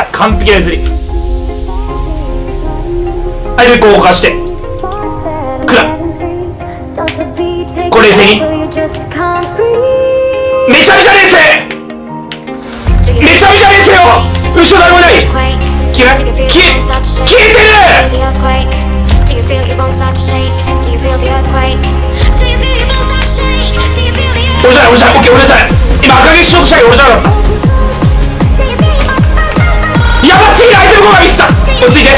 はい、完璧な譲り。はい、でこう動かしてくらこれ冷静にめちゃめちゃ冷静、めちゃめちゃ冷静よ。後ろ誰もいない。消えてる。俺じゃない、俺じゃない、オッケー、俺じゃない。今赤毛しようとしたけど俺じゃなかった。やばすぎる、相手の方がミスった。落ち着いて。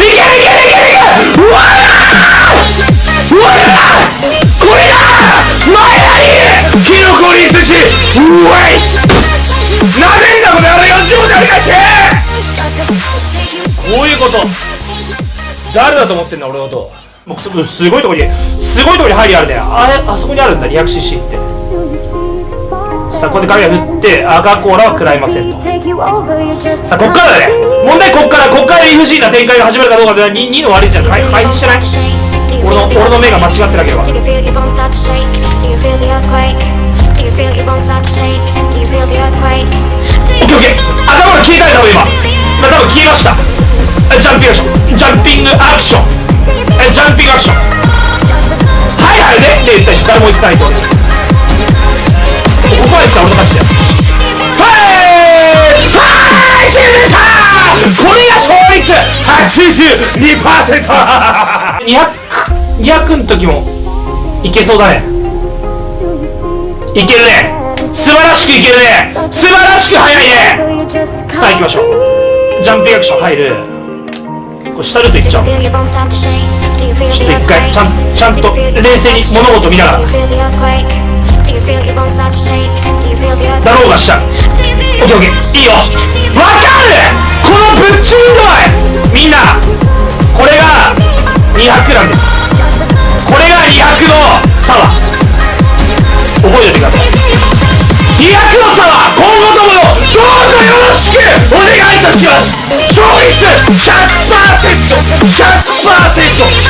いけいけいけいけ。うわー、うわー、これだ前なりキノコに寿司。うわいなめんなこれ、あれ45でお願いして。こういうこと。誰だと思ってんだ俺のこと。もうすごいとこに入りあるね。あそこにあるんだ 200cc って。さあここで紙が振って赤コーラは食らいませんと。さあこっからだね問題。こっから理不尽な展開が始まるかどうかで 2の悪いじゃん。回避してない。俺の目が間違ってなければ。オッケーオッケー。頭が消えたいだろ今。多分消えました。ジャンピングアクション、ジャンピングアクション、ジャンピングアクション。はいはいねって言った人誰も言ってないと。ここまで来た俺の勝ちだよ。はいはい、チームでした。これが勝率 82%。200の時もいけそうだね。いけるね。素晴らしくいけるね。素晴らしく速いね。さあ行きましょう。ジャンピングアクション入る。これ下ルートいっちゃう。ちょっと一回ちゃんと冷静に物事見ながらだろうがした。オッケーオッケー、いいよ。わかるこのぶっちんどい。みんなこれが200なんです。これが200の差は覚えておいてください。200の差は今後ともどうぞよろしくお願いいたします。勝率 100%、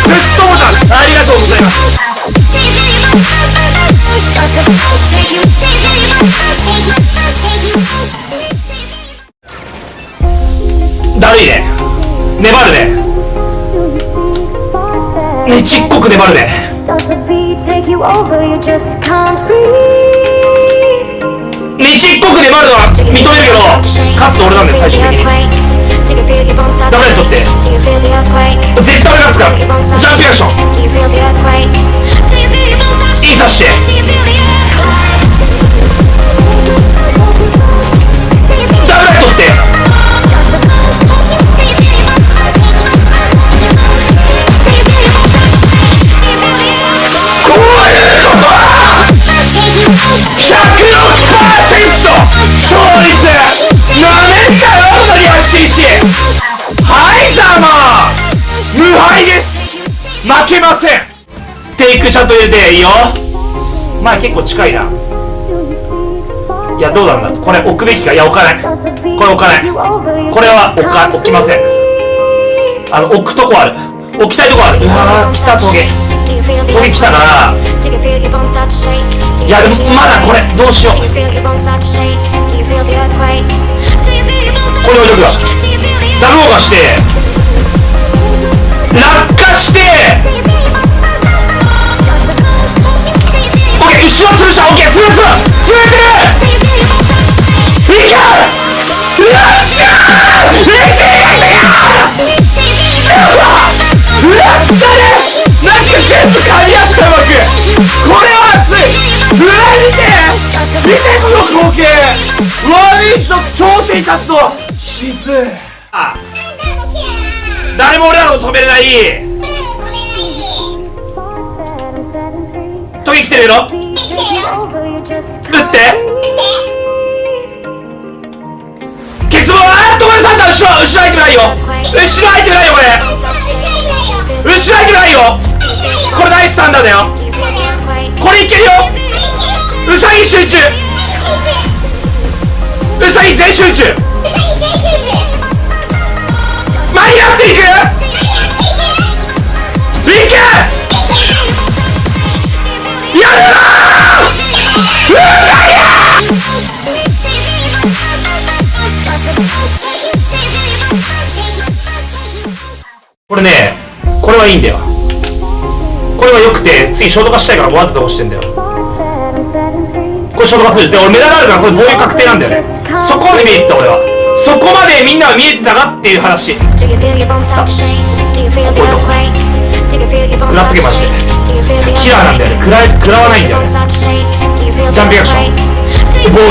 グッドボタンありがとうございます。だるいね。粘るね。ねちっこく粘るね。ねちっこく粘るのは認めるけど勝つと俺なんで最終的に。ダメにとって絶対俺勝つから。ジャンプアクションいいさしてダメにとってこういうことは 106% 勝率。なめんなよそには CC。 はいざま無敗です。負けません。テイクちゃんと入れていいよ。まあ結構近いな。いやどうだろうな、これ置くべきか。いや置かない。これ置かない。これは置きません。置くとこある。置きたいとこある。うわー来たトゲ。トゲ来たな。いやでもまだこれどうしよう。これ置いとくわ。ダローがして落下してオッケー、後ろ潰した。オッケー、潰れてる。いけよっしゃー1位だよ。うわっったね。なんか全部噛み合ったうまく。これは熱い。うわ見てこの光景。悪い人頂点に立つと沈誰も俺らの止めれない。トゲ来てるよ。打ってケツボ。あーっとこれサンタ後ろ入ってないよ。後ろ入ってないよ。これ後ろ入ってないよ。これナイスサンダーだよ。これいけるよ。ウサギ集中。ウサギ全集中。間に合っていく。いけやるなー。ウサギれね、これはいいんだよ。これは良くて、次ショート化したいからわざと押してんだよ。これショート化する。で、俺メダルあるからこれ防御確定なんだよね。そこまで見えてた俺は。そこまでみんなは見えてたかっていう話。さあ、こういうとこ食らっとけマジで。キラーなんだよね。食らわないんだよね。ジャンプアクション、防御、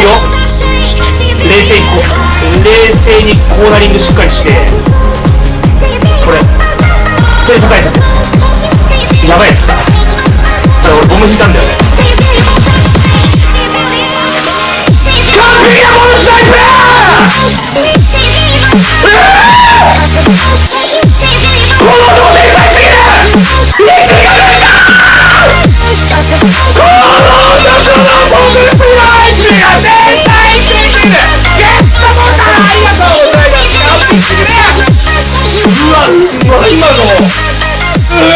冷静にコーナリングしっかりして、これ点差対策、やばいやつ来た。だから俺ボム引いたんだよね。完璧なボムスナイプー。この音でかいすぎる。レジが出た。この男のボムスナイプが絶対すぎる。ゲットボタンありがとうございます。完璧すぎる。うわ、今のう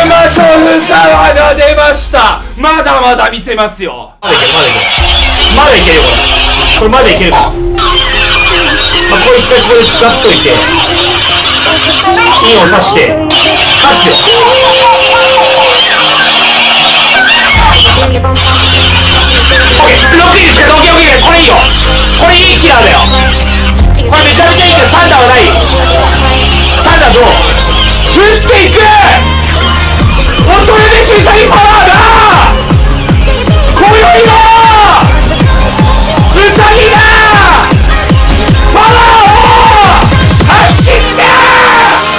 まちょふさわが出ました。まだまだ見せますよ。まだいけるよこれまだいけるから。まあ、これ一回ここで使っといてインを刺して勝つよ。オッケー、6位ですけど、オッケーオッケー、これいいよ。これいいキラーだよ。これめちゃめちゃいいけどサンダーはない。サンダーどう降っていく。恐るべしウサギパワーだ。今宵のウサギがパワーを発揮して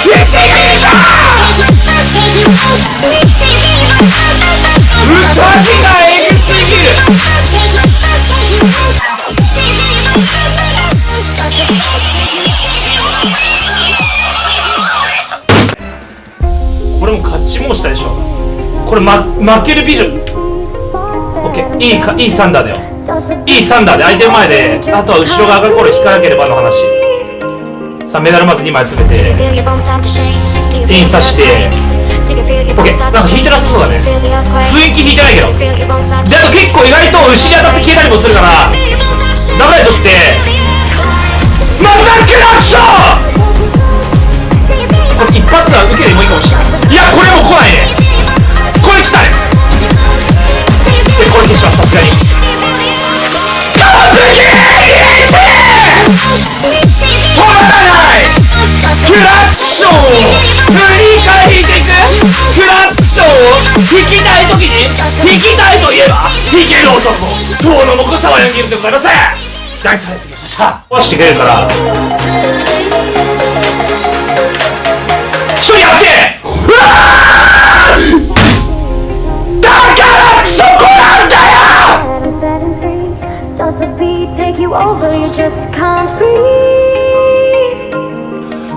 一撃だ。ウサギがエグすぎる。これも勝ち申したでしょ。これ、負けるビジョン。オッケー、いいサンダーだよ。いいサンダーで相手の前で、あとは後ろが上がる頃引かなければの話。さあ、メダルまず2枚集めてイン刺して、オッケー、なんか引いてなさそうだね。雰囲気引いてないけど。で、あと結構意外と牛に当たって消えたりもするから、ダメだとってまたクラクション。これ一発は受けてもいいかもしれない。いや、これも来ないね。これ来たね。で、これ消します、さすがに。完璧リーチ。止まらない。クラクションを振り返っていく。クラクションを引きたいときに引きたいといえば引ける男、遠野もこサワヤンゲームでございます。第3列しました。壊してくれるから一人やって。うわー、だからそこなんだよ。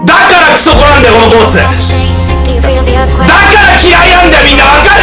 だからクソコなんだよこのコース。だから嫌いなんだよ。みんなわかる。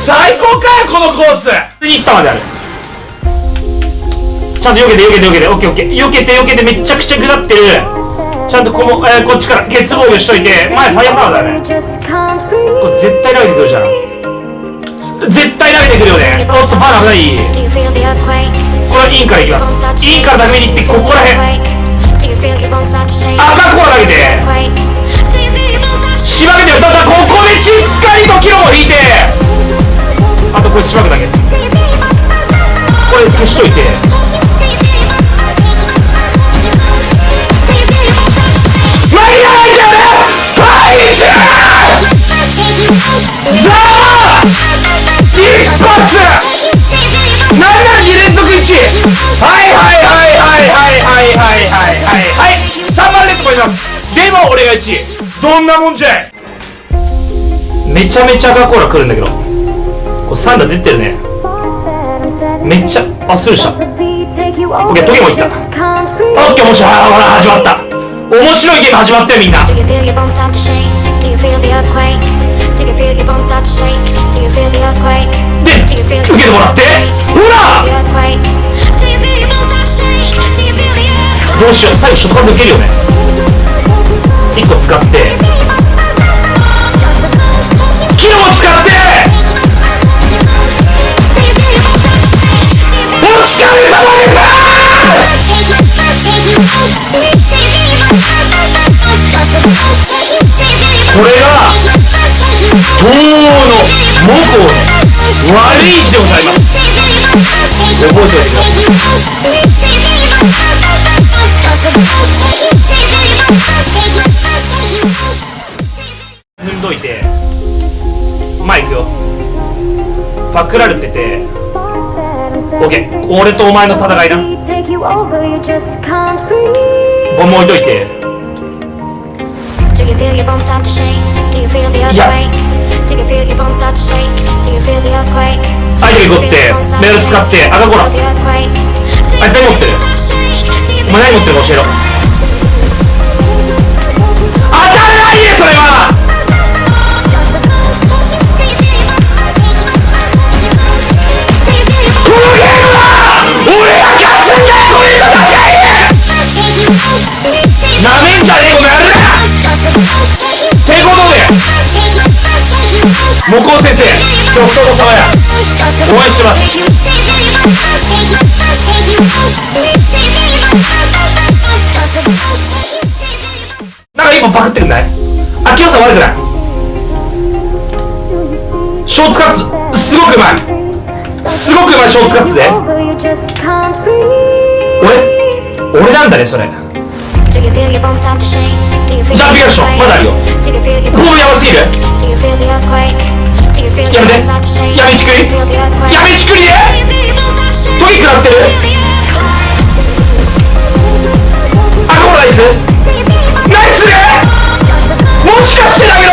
最高かよこのコース。次行ったまである。ちゃんと避けてオッケーオッケー、避けてめちゃくちゃ下ってる。ちゃんとこっちからケツ防御しといて、前ファイアパワーだね。これ絶対投げてくるじゃん。絶対投げてくるよね。おっとパワーない。これはインからいきます。インから高めにいってここらへん赤コーラ投げてしばけてよ。ただここでチッスカリとキロも引いて、あとこれしばくだけ。これ消しといて間に合わないんだよね。パイチューザワ一発7段2連続1。はい3番レッドもいます。でも俺が1位。どんなもんじゃい。めちゃめちゃ赤コーラ来るんだけど、これサンダー出てるね。めっちゃスルーした。オッケー、トゲもいった。オッケー、面白い。ほら、始まった。面白いゲーム始まったよ、みんな。で、受けてもらって。ほらどうしよう、最後ショットガンで受けるよね。1個使ってキノも使ってお疲れ様です。これが東欧の母校の悪い石でございます。覚えておいてください。踏んどいて前行くよ。パクられてて OK、 俺とお前の戦いな。ボム置いといて、いや相手がゴってメール使って赤コーラ、あいつ何持ってる？お前何持ってるか教えろ。当たらないでそれは。このゲームは俺が勝つんだよ。これじゃ高いね。なめんじゃねえこの野郎だ。ってことで木工先生、極東の沢屋応援してます。なんか今パクってくんない？あ、キヨさん悪くない。ショーツカッツすごくうまい、すごくうまいショーツカッツで。俺なんだねそれ。ジャンピングアクションまだあるよ。ボールやばすぎる。やめて、やめちくり、やめちくりでトゲ食らってる。赤コーラナイスナイスね。もしかしてだけど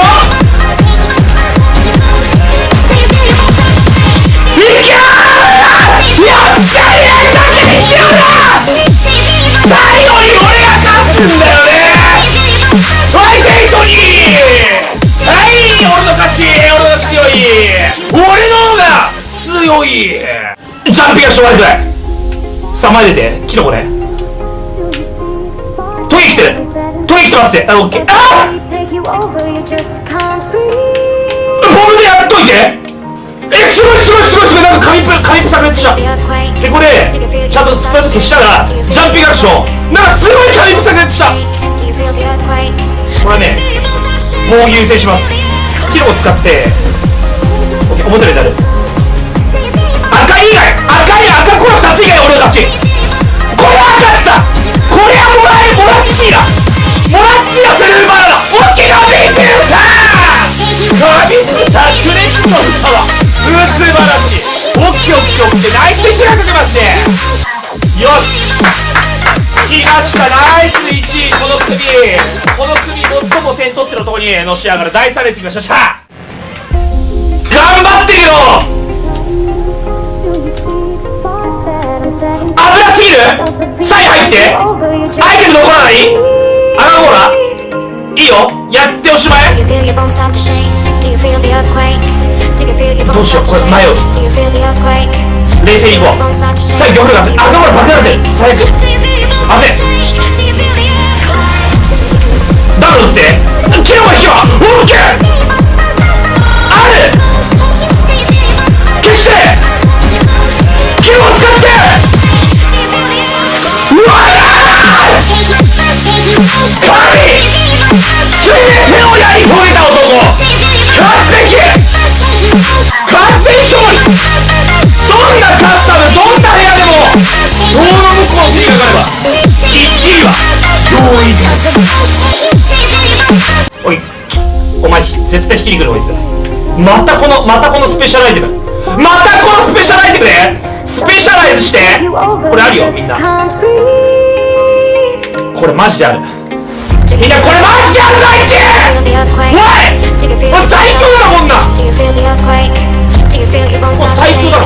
いけー。よっしゃー、やったー。最後に俺が勝つんだよね。はい、デートにはい、俺の勝ち。俺が強い、俺の方が強い。ジャンピングアクション悪くない。さあ前出てキノコね。トゲ来てる、トゲ来てますって。オッケー。あーボムでやっといて。すごいすごいすごいすごい。なんか紙プ炸裂した。でこれちゃんとスプラッシュ消しながらジャンピングアクション、なんかすごい紙プ炸裂した。これはね防御優先します。キノコ使って表でなる。赤以外赤コーラ2つ以外俺の勝ち。これは勝った。これはモラッチーだ。モラッチーだ。セルフバナナオッケー。ガビッツさくれっと歌は素晴らしい。オッケーオッケーオッケー。ナイス1がかけますね。よし来ました。ナイス1。この組最も点取ってるところにのし上がる第3レースいきましょう。頑張ってるよ。危なすぎる。サイ入ってアイテム残らない。赤コーラいいよ、やっておしまい。どうしよう、これ迷う。冷静にいこう。さあ玉が赤コーラバカなんで最悪。あべダブル打ってキノコ引けばオッケーある。消してキノコ使ってうわー神全てをやり遂げた男。完璧完全勝利。どんなカスタムどんな部屋でもどうの向こうの手がかれば1位は容易です。おいお前絶対引きに来るこいつ。またこのスペシャルアイテム、またこのスペシャルアイテムでスペシャライズして。これあるよみんな、これマジである。みんなこれマジであるぞ。おいもう最強だろこんな。もう最強だろ。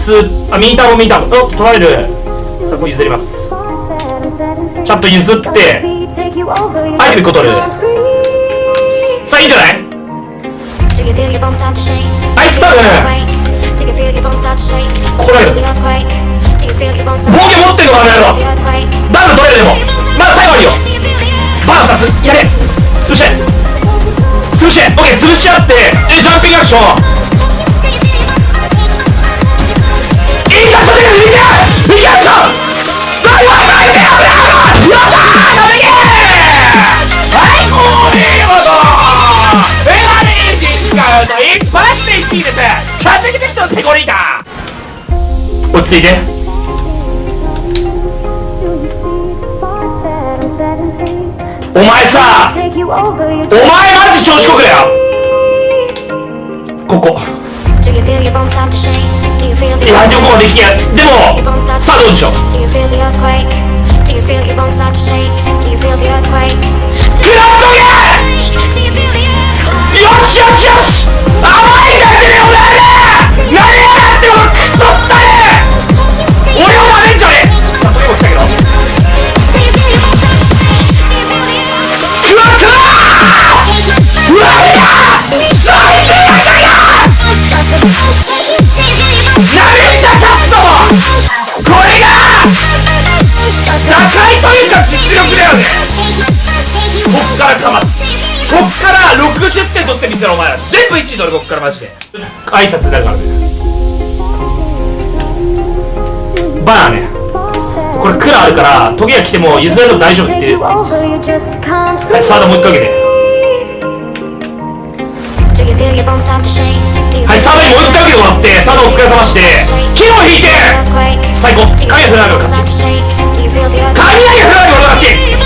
ミンターもお、取られる。さあこれ譲ります。ちゃんと譲ってアイテム1個取る。さあいいんじゃない。あいつ多分ここだけど防御持ってるのかなやろ。ダウン取れる。でもまだ最後あるよ。バーン2つやれ。潰してオッケー、潰し合ってジャンピングアクション。いいかしょでる。いけアクション。よっしゃーはいこれはメガネージ使うと一発で1位です。完璧的な手こりだ。落ち着いて。お前さ、お前マジ調子こくれよ。ここいやでもできや。でもさあどうでしょう。クラッドゲー。よし甘いだけでお前ら何やってもクソったれ。俺をなめんじゃねえ。さあ時も来たけどうわ最低だよ。なめんじゃキャスト。これが打開というか実力だよね。こっから60点取ってみせろ。お前ら全部1位取る。こっからマジで挨拶だからね。バナーね。これクラあるからトゲが来ても譲れるの大丈夫っていう。はいサードもう一回受けて。はいサードにもう一回受けてもらってサードお疲れ様して木を引いて最高。影が振られる勝ち。雷が振られる俺の勝ち。